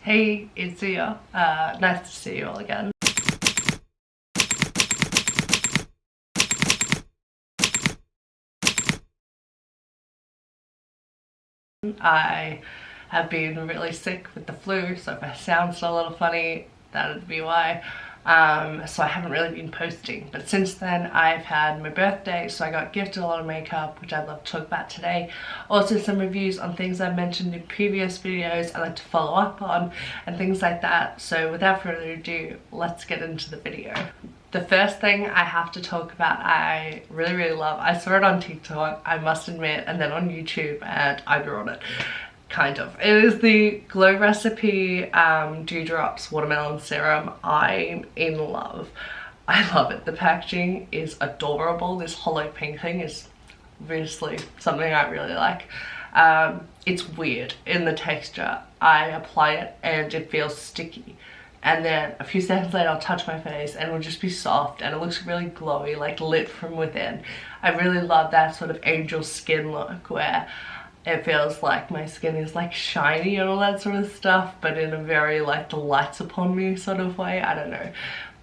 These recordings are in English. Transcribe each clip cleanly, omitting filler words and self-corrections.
Hey, it's Zia. Nice to see you all again. I have been really sick with the flu, so if I sound still a little funny, that'd be why. So I haven't really been posting, but since then I've had my birthday, so I got gifted a lot of makeup, which I'd love to talk about today. Also some reviews on things I've mentioned in previous videos I like to follow up on and things like that. So without further ado, let's get into the video. The first thing I have to talk about I really love, I saw it on TikTok, I must admit, and then on YouTube, and I brought it. Kind of. It is the Glow Recipe Dewdrops Watermelon Serum. I'm in love. I love it. The packaging is adorable. This hollow pink thing is obviously something I really like. It's weird in the texture. I apply it and it feels sticky. And then a few seconds later I'll touch my face and it'll just be soft and it looks really glowy, like lit from within. I really love that sort of angel skin look where it feels like my skin is like shiny and all that sort of stuff, but in a very like the lights upon me sort of way. I don't know.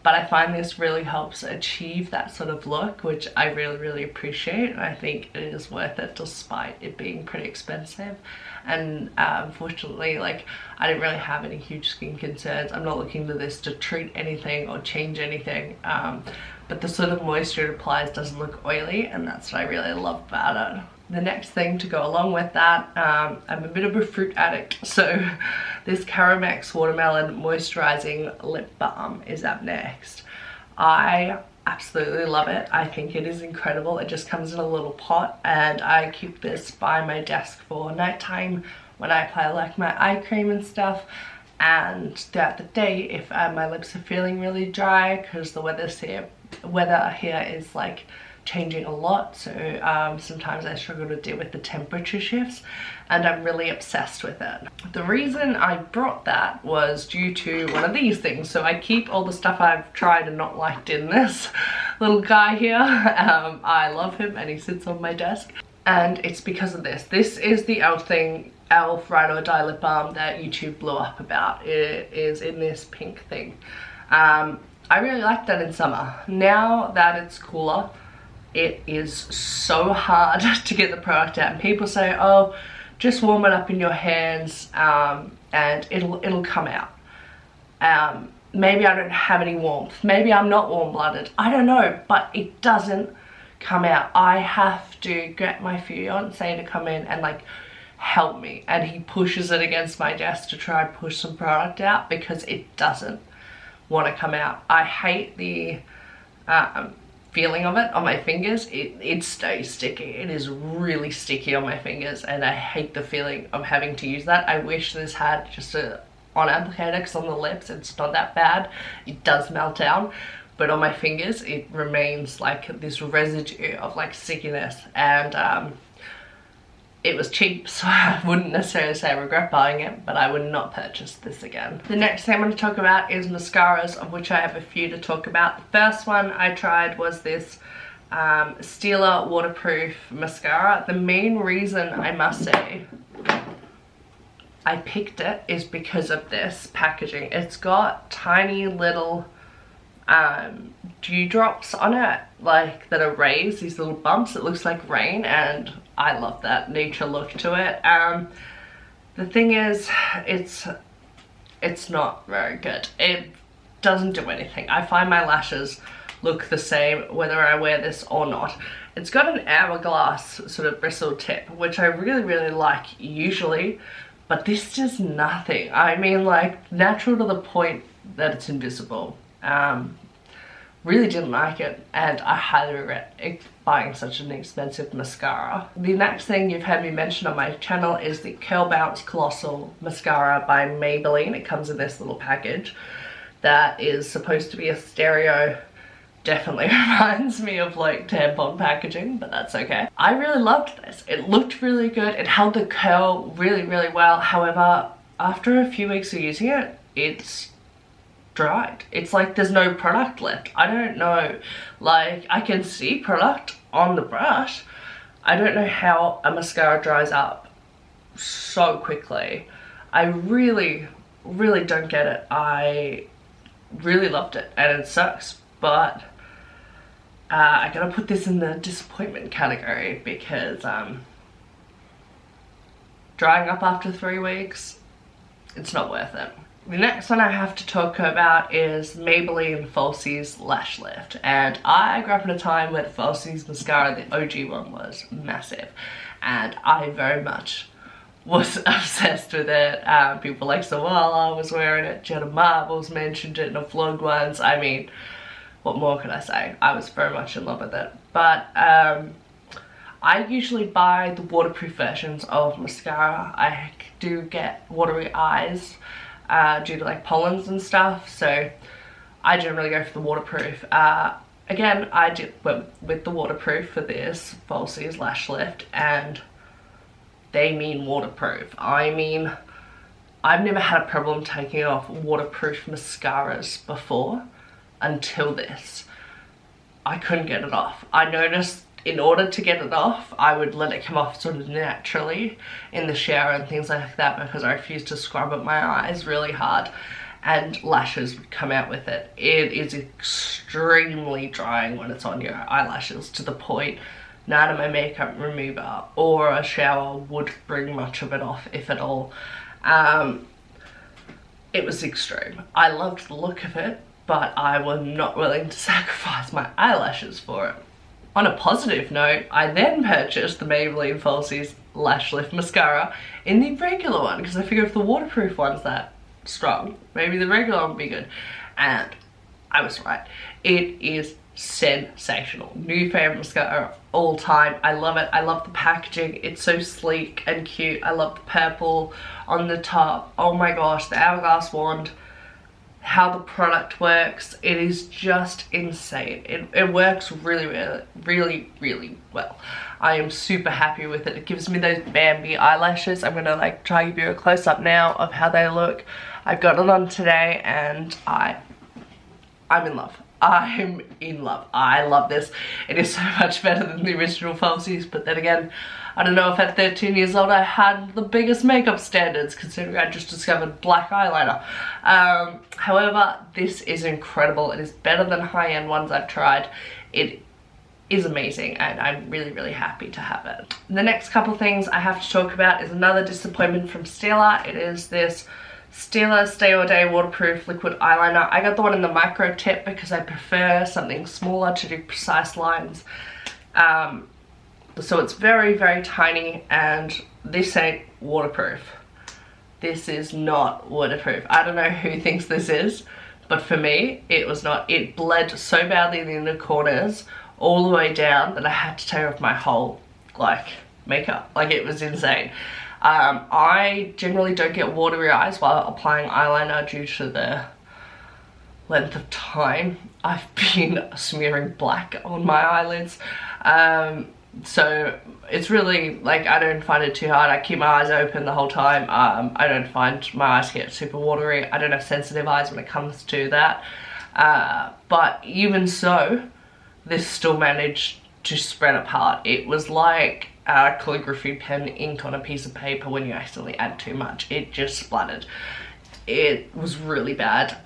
But I find this really helps achieve that sort of look, which I really appreciate. And I think it is worth it despite it being pretty expensive. And unfortunately, like, I didn't really have any huge skin concerns. I'm not looking to this to treat anything or change anything. But the sort of moisture it applies doesn't look oily, and that's what I really love about it. The next thing to go along with that, I'm a bit of a fruit addict, so this Caramex Watermelon Moisturising Lip Balm is up next. I absolutely love it. I think it is incredible. It just comes in a little pot, and I keep this by my desk for nighttime when I apply like my eye cream and stuff. And throughout the day, if my lips are feeling really dry, because the weather here is like changing a lot, so sometimes I struggle to deal with the temperature shifts, and I'm really obsessed with it. The reason I brought that was due to one of these things. So I keep all the stuff I've tried and not liked in this little guy here. I love him and he sits on my desk, and it's because of this. This is the Elf Ride or Die Lip Balm that YouTube blew up about. It is in this pink thing. I really liked that in summer. Now that it's cooler, it is so hard to get the product out, and people say, oh, just warm it up in your hands and it'll come out. Maybe I don't have any warmth, maybe I'm not warm-blooded, I don't know, but it doesn't come out. I have to get my fiance to come in and like help me, and he pushes it against my desk to try and push some product out because it doesn't want to come out. I hate the feeling of it on my fingers. It stays sticky. It is really sticky on my fingers, and I hate the feeling of having to use that. I wish this had just a on applicator, because on the lips it's not that bad. It does melt down, but on my fingers it remains like this residue of like stickiness. And it was cheap, so I wouldn't necessarily say I regret buying it, but I would not purchase this again. The next thing I'm going to talk about is mascaras, of which I have a few to talk about. The first one I tried was this Stila waterproof mascara. The main reason, I must say, I picked it is because of this packaging. It's got tiny little dewdrops on it, like that are raised, these little bumps. It looks like rain, and I love that nature look to it. The thing is, it's not very good. It doesn't do anything. I find my lashes look the same whether I wear this or not. It's got an hourglass sort of bristle tip, which I really like usually, but this does nothing. I mean, like, natural to the point that it's invisible. Really didn't like it, and I highly regret buying such an expensive mascara. The next thing you've heard me mention on my channel is the Curl Bounce Colossal Mascara by Maybelline. It comes in this little package that is supposed to be a stereo. Definitely reminds me of like tampon packaging, but that's okay. I really loved this. It looked really good. It held the curl really well. However, after a few weeks of using it, it's dried. It's like there's no product left. I don't know, like, I can see product on the brush. I don't know how a mascara dries up so quickly. I really really don't get it. I really loved it and it sucks, but I gotta put this in the disappointment category because drying up after 3 weeks, it's not worth it. The next one I have to talk about is Maybelline Falsies Lash Lift, and I grew up in a time where the Falsies mascara, the OG one, was massive, and I very much was obsessed with it. People like Sawala was wearing it, Jenna Marbles mentioned it in a vlog once. I mean, what more could I say? I was very much in love with it. But I usually buy the waterproof versions of mascara. I do get watery eyes due to like pollens and stuff, so I generally go for the waterproof. Again, I did with the waterproof for this Falsies Lash Lift, and they mean waterproof. I mean, I've never had a problem taking off waterproof mascaras before until this. I couldn't get it off. I noticed in order to get it off, I would let it come off sort of naturally in the shower and things like that, because I refused to scrub at my eyes really hard and lashes would come out with it. It is extremely drying when it's on your eyelashes, to the point none of my makeup remover or a shower would bring much of it off, if at all. It was extreme. I loved the look of it, but I was not willing to sacrifice my eyelashes for it. On a positive note, I then purchased the Maybelline Falsies Lash Lift Mascara in the regular one, because I figured if the waterproof one's that strong, maybe the regular one would be good. And I was right. It is sensational. New favorite mascara of all time. I love it. I love the packaging. It's so sleek and cute. I love the purple on the top. Oh my gosh, the hourglass wand. How the product works, it is just insane. It works really well. I am super happy with it. It gives me those Bambi eyelashes. I'm gonna like try to give you a close-up now of how they look. I've got it on today and I'm in love. I'm in love. I love this. It is so much better than the original Falsies, but then again, I don't know if at 13 years old I had the biggest makeup standards, considering I just discovered black eyeliner. However, this is incredible. It is better than high-end ones I've tried. It is amazing and I'm really happy to have it. The next couple things I have to talk about is another disappointment from Stila. It is this Stila Stay All Day Waterproof Liquid Eyeliner. I got the one in the micro tip because I prefer something smaller to do precise lines. So it's very tiny, and this ain't waterproof. This is not waterproof. I don't know who thinks this is, but for me, it was not. It bled so badly in the corners all the way down that I had to take off my whole, like, makeup. Like, it was insane. I generally don't get watery eyes while applying eyeliner due to the length of time I've been smearing black on my eyelids. So it's really, like, I don't find it too hard. I keep my eyes open the whole time. I don't find my eyes get super watery. I don't have sensitive eyes when it comes to that. But even so, this still managed to spread apart. It was like a calligraphy pen ink on a piece of paper when you accidentally add too much. It just splattered. It was really bad.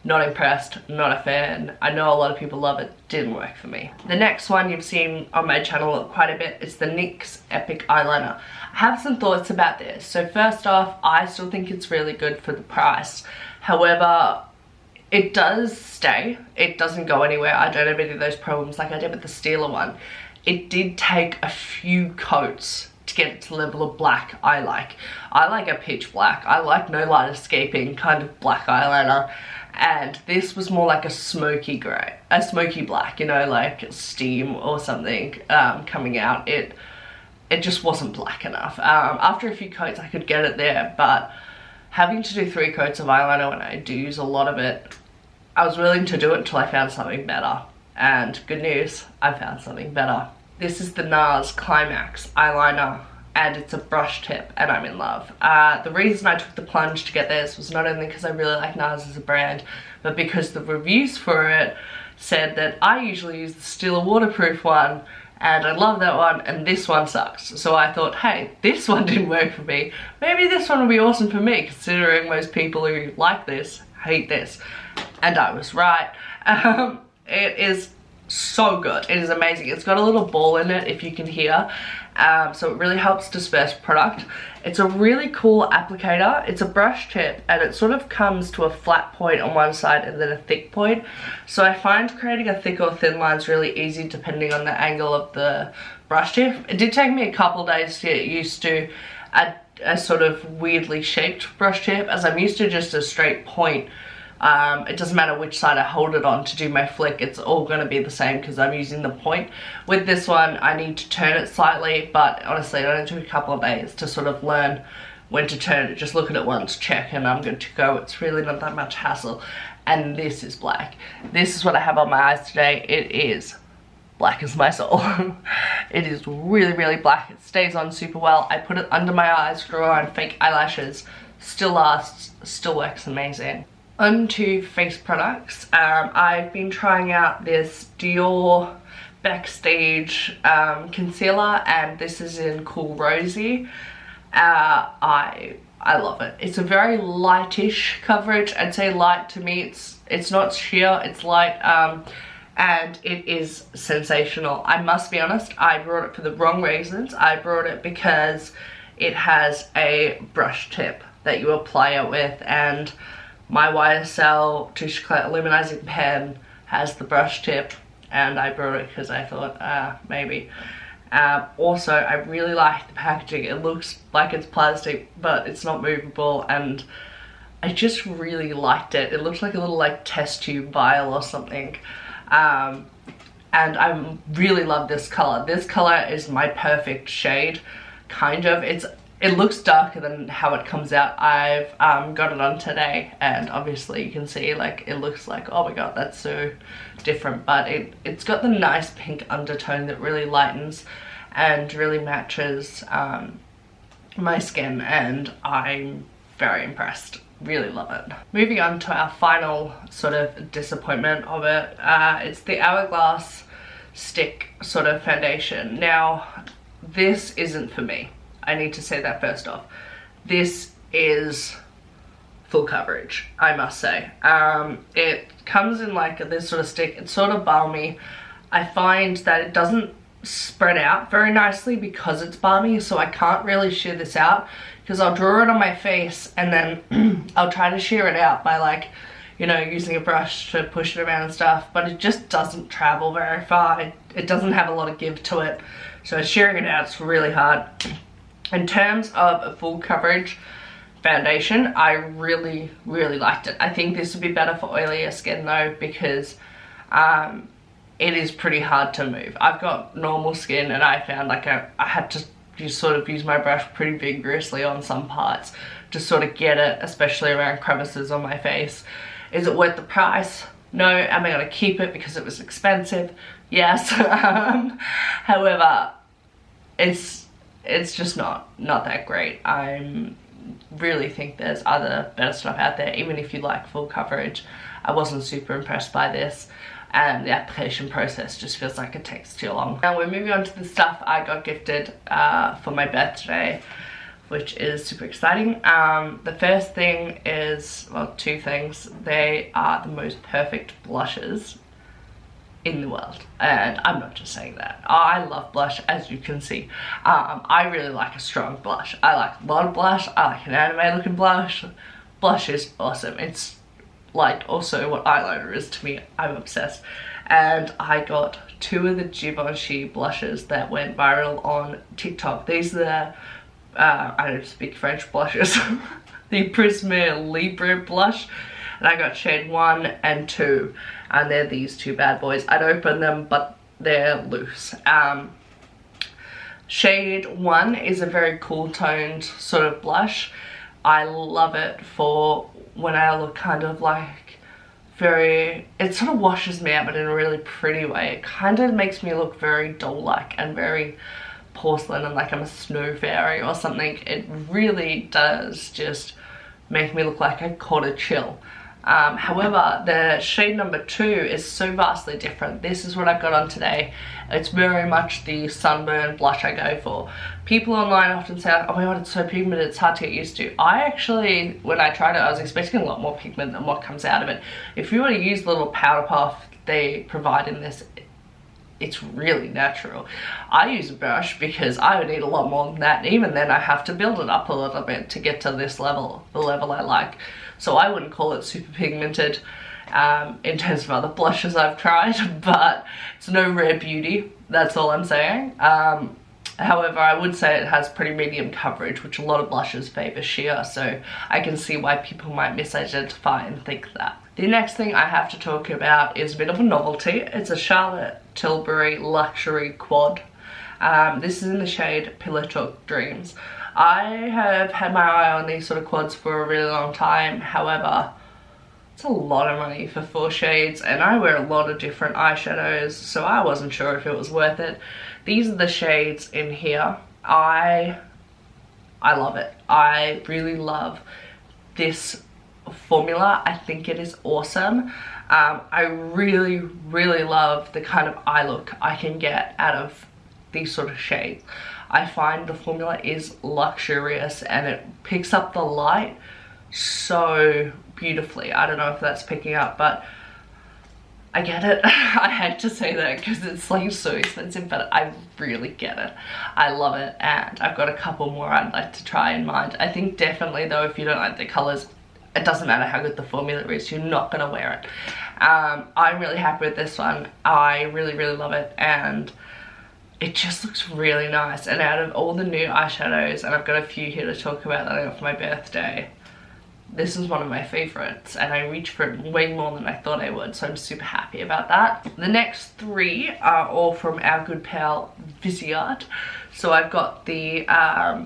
Not impressed, not a fan. I know a lot of people love it, didn't work for me. The next one you've seen on my channel quite a bit is the NYX Epic Eyeliner. I have some thoughts about this. So first off, I still think it's really good for the price. However, it does stay. It doesn't go anywhere. I don't have any of those problems like I did with the Stila one. It did take a few coats to get it to the level of black I like. I like a pitch black. I like no light escaping kind of black eyeliner. And this was more like a smoky grey, a smoky black, you know, like steam or something coming out. It just wasn't black enough. After a few coats I could get it there, but having to do 3 coats of eyeliner when I do use a lot of it, I was willing to do it until I found something better. And good news, I found something better. This is the NARS Climax eyeliner, and it's a brush tip, and I'm in love. The reason I took the plunge to get this was not only because I really like NARS as a brand, but because the reviews for it said that I usually use the Stila waterproof one, and I love that one, and this one sucks. So I thought, hey, this one didn't work for me. Maybe this one will be awesome for me, considering most people who like this hate this. And I was right. It is so good. It is amazing. It's got a little ball in it, if you can hear. So it really helps disperse product. It's a really cool applicator. It's a brush tip, and it sort of comes to a flat point on one side and then a thick point. So I find creating a thick or thin line is really easy depending on the angle of the brush tip. It did take me a couple days to get used to a sort of weirdly shaped brush tip, as I'm used to just a straight point. It doesn't matter which side I hold it on to do my flick, it's all going to be the same because I'm using the point. With this one I need to turn it slightly, but honestly it only took a couple of days to sort of learn when to turn it. Just look at it once, check, and I'm good to go. It's really not that much hassle. And this is black. This is what I have on my eyes today. It is black as my soul. It is really, really black. It stays on super well. I put it under my eyes, draw on fake eyelashes. Still lasts, still works amazing. Onto face products. I've been trying out this Dior Backstage concealer, and this is in Cool Rosy. I love it. It's a very lightish coverage. I'd say light. To me it's not sheer, it's light, and it is sensational. I must be honest, I brought it for the wrong reasons. I brought it because it has a brush tip that you apply it with, and my YSL Touche Eclat Volumising pen has the brush tip, and I brought it because I thought maybe. Also, I really like the packaging. It looks like it's plastic, but it's not movable, and I just really liked it. It looks like a little like test tube vial or something. And I really love this color. This color is my perfect shade, kind of. It looks darker than how it comes out. I've got it on today, and obviously you can see, like, it looks like, oh my god, that's so different, but it's got the nice pink undertone that really lightens and really matches my skin, and I'm very impressed. Really love it. Moving on to our final sort of disappointment of it, it's the Hourglass stick sort of foundation. Now, this isn't for me. I need to say that first off. This is full coverage, I must say. It comes in like this sort of stick. It's sort of balmy. I find that it doesn't spread out very nicely because it's balmy, so I can't really shear this out, because I'll draw it on my face and then I'll try to shear it out by, like, you know, using a brush to push it around and stuff, but it just doesn't travel very far. It doesn't have a lot of give to it, so shearing it out is really hard. In terms of a full coverage foundation, I really, really liked it. I think this would be better for oilier skin though, because it is pretty hard to move. I've got normal skin, and I found like I had to just sort of use my brush pretty vigorously on some parts to sort of get it, especially around crevices on my face. Is it worth the price? No. Am I going to keep it because it was expensive? Yes. However, it's just not that great. I really think there's other better stuff out there, even if you like full coverage. I wasn't super impressed by this, and the application process just feels like it takes too long. Now we're moving on to the stuff I got gifted for my birthday, which is super exciting. The first thing is, well, two things. They are the most perfect blushes in the world, and I'm not just saying that. I love blush, as you can see. I really like a strong blush. I like a lot of blush. I like an anime looking blush. Blush is awesome. It's like also what eyeliner is to me. I'm obsessed. And I got two of the Givenchy blushes that went viral on TikTok. These are the I don't speak French blushes. The Prisme Libre blush, and I got shade 1 and 2, and they're these two bad boys. I'd open them, but they're loose. Shade 1 is a very cool toned sort of blush. I love it for when I look kind of like very, it sort of washes me out, but in a really pretty way. It kind of makes me look very doll-like and very porcelain, and like I'm a snow fairy or something. It really does just make me look like I caught a chill. However, the shade number 2 is so vastly different. This is what I've got on today. It's very much the sunburn blush I go for. People online often say, oh my god, it's so pigmented, it's hard to get used to. I actually, when I tried it, I was expecting a lot more pigment than what comes out of it. If you were to use the little powder puff they provide in this, it's really natural. I use a brush because I would need a lot more than that, and even then I have to build it up a little bit to get to this level, the level I like. So I wouldn't call it super pigmented in terms of other blushes I've tried, but it's no rare beauty, that's all I'm saying. However, I would say it has pretty medium coverage, which a lot of blushes favour sheer, so I can see why people might misidentify and think that. The next thing I have to talk about is a bit of a novelty. It's a Charlotte Tilbury Luxury Quad. This is in the shade Pillow Talk Dreams. I have had my eye on these sort of quads for a really long time. However, it's a lot of money for 4 shades, and I wear a lot of different eyeshadows, so I wasn't sure if it was worth it. These are the shades in here. I love it. I really love this formula. I think it is awesome. I really love the kind of eye look I can get out of these sort of shades. I find the formula is luxurious and it picks up the light so beautifully. I don't know if that's picking up, but I get it. I hate to say that because it's like so expensive, but I really get it. I love it, and I've got a couple more I'd like to try in mind. I think definitely though, if you don't like the colours, it doesn't matter how good the formula is, you're not gonna wear it. I'm really happy with this one. I really love it, and it just looks really nice. And out of all the new eyeshadows, and I've got a few here to talk about that I got for my birthday, this is one of my favorites, and I reached for it way more than I thought I would, so I'm super happy about that. The next 3 are all from our good pal Fizzy Art. So I've got the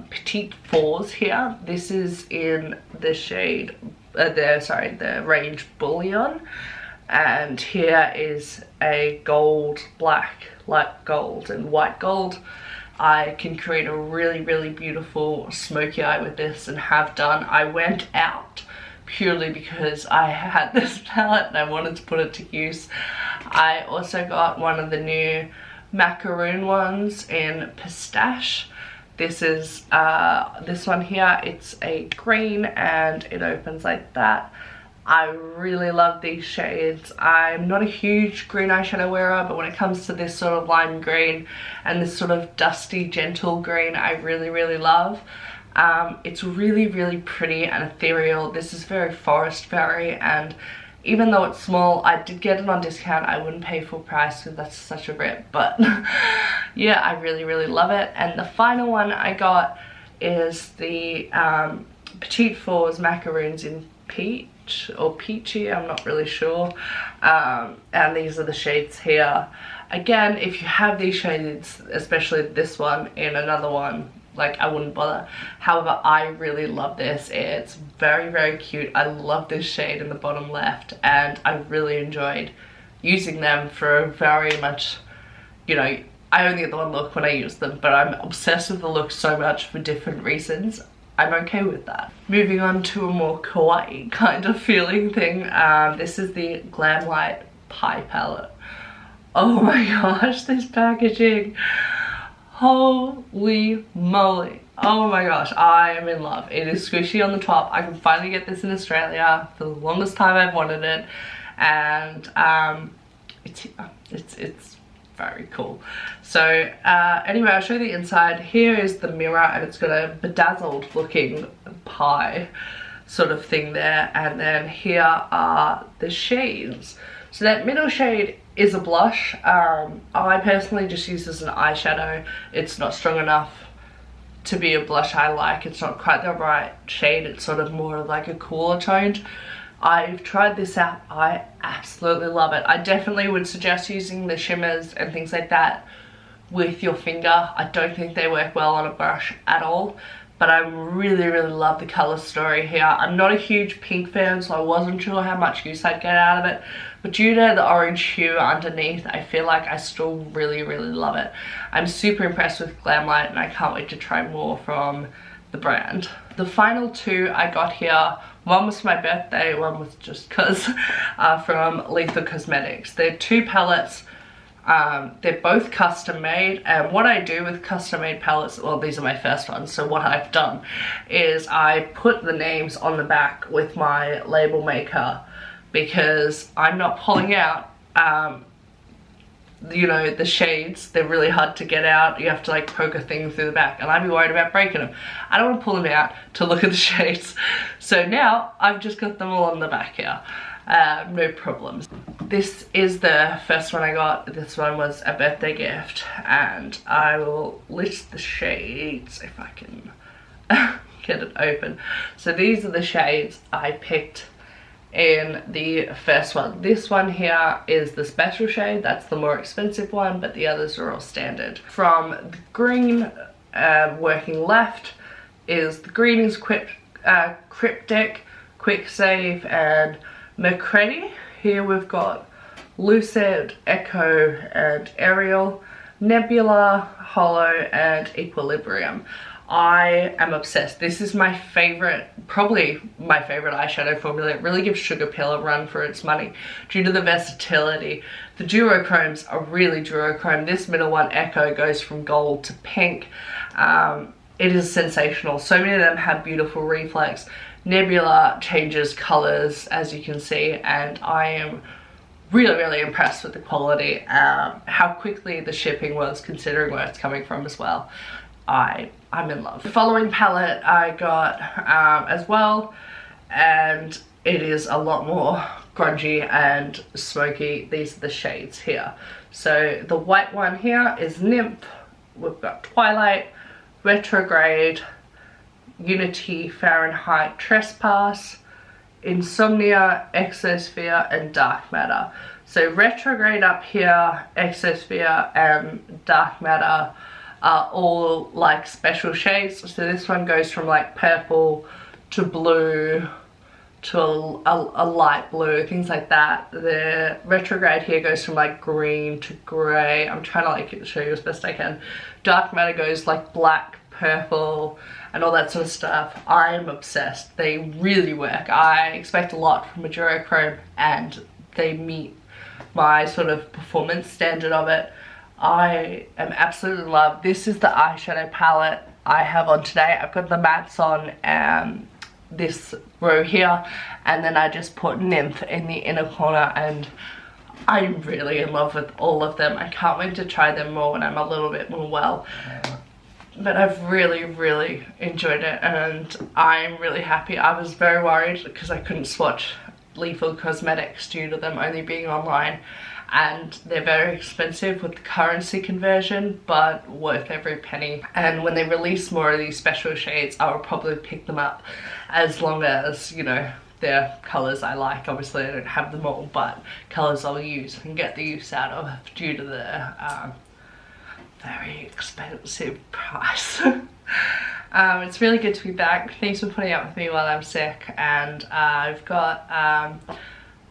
Petite Fours here. This is in the shade, the range Bullion, and here is a gold, black, light gold, and white gold. I can create a really beautiful smoky eye with this, and have done. I went out purely because I had this palette and I wanted to put it to use. I also got one of the new macaroon ones in Pistache. This is this one here. It's a green and it opens like that. I really love these shades. I'm not a huge green eyeshadow wearer, but when it comes to this sort of lime green and this sort of dusty, gentle green, I really love. It's really pretty and ethereal. This is very Forest Fairy, and even though it's small, I did get it on discount. I wouldn't pay full price because that's such a rip, but yeah, I really love it. And the final one I got is the Petite Fours Macaroons in Peach or Peachy, I'm not really sure. And these are the shades here. Again, if you have these shades, especially this one in another one, like, I wouldn't bother. However, I really love this. It's very cute. I love this shade in the bottom left, and I really enjoyed using them for very much, you know, I only get the one look when I use them, but I'm obsessed with the look so much for different reasons. I'm okay with that. Moving on to a more kawaii kind of feeling thing. This is the Glam Light Pie palette. Oh my gosh, this packaging. Holy moly. Oh my gosh, I am in love. It is squishy on the top. I can finally get this in Australia. For the longest time I've wanted it. And it's very cool. So anyway, I'll show you the inside. Here is the mirror, and it's got a bedazzled looking pie sort of thing there. And then here are the shades. So that middle shade is a blush. I personally just use this as an eyeshadow. It's not strong enough to be a blush I like. It's not quite the right shade. It's sort of more of like a cooler toned. I've tried this out. I absolutely love it. I definitely would suggest using the shimmers and things like that with your finger. I don't think they work well on a brush at all, but I really love the color story here. I'm not a huge pink fan, so I wasn't sure how much use I'd get out of it, but due to the orange hue underneath, I feel like I still really love it. I'm super impressed with Glam Light, and I can't wait to try more from the brand. The final 2 I got here One was for my birthday, one was just because from Lethal Cosmetics. They're 2 palettes. They're both custom made, and what I do with custom made palettes, well, these are my first ones, so what I've done is I put the names on the back with my label maker, because I'm not pulling out you know, the shades. They're really hard to get out. You have to like poke a thing through the back, and I'd be worried about breaking them. I don't want to pull them out to look at the shades, so now I've just got them all on the back here. No problems. This is the first one I got. This one was a birthday gift, and I will list the shades if I can get it open. So these are the shades I picked in the first one. This one here is the special shade. That's the more expensive one, but the others are all standard. From the green, working left, is the green is Cryptic, Quick Save, and Macready. Here we've got Lucid, Echo, and Aerial, Nebula, Hollow, and Equilibrium. I am obsessed. This is my favorite, probably my favorite eyeshadow formula. It really gives Sugar Pill a run for its money due to the versatility. The duochromes are really duochrome. This middle one, Echo, goes from gold to pink. It is sensational. So many of them have beautiful reflex. Nebula changes colors, as you can see, and I am really impressed with the quality, how quickly the shipping was, considering where it's coming from as well. I'm in love. The following palette I got as well, and it is a lot more grungy and smoky. These are the shades here. So the white one here is Nymph. We've got Twilight, Retrograde, Unity, Fahrenheit, Trespass, Insomnia, Exosphere, and Dark Matter. So Retrograde up here, Exosphere, and Dark Matter are all like special shades. So this one goes from like purple to blue to a light blue, things like that. The Retrograde here goes from like green to grey. I'm trying to like show you as best I can. Dark Matter goes like black, purple, and all that sort of stuff. I'm obsessed. They really work. I expect a lot from a duochrome, and they meet my sort of performance standard of it. I am absolutely in love. This is the eyeshadow palette I have on today. I've got the mattes on this row here, and then I just put Nymph in the inner corner, and I'm really in love with all of them. I can't wait to try them more when I'm a little bit more well. But I've really enjoyed it, and I'm really happy. I was very worried because I couldn't swatch Lethal Cosmetics due to them only being online, and they're very expensive with the currency conversion, but worth every penny. And when they release more of these special shades, I will probably pick them up, as long as, you know, they're colours I like. Obviously I don't have them all, but colours I'll use and get the use out of due to the very expensive price. It's really good to be back. Thanks for putting up with me while I'm sick, and I've got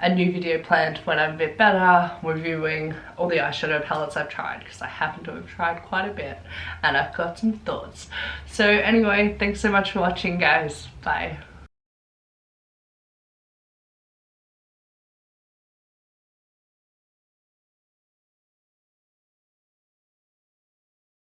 a new video planned when I'm a bit better, reviewing all the eyeshadow palettes I've tried, because I happen to have tried quite a bit and I've got some thoughts. So anyway, thanks so much for watching, guys. Bye.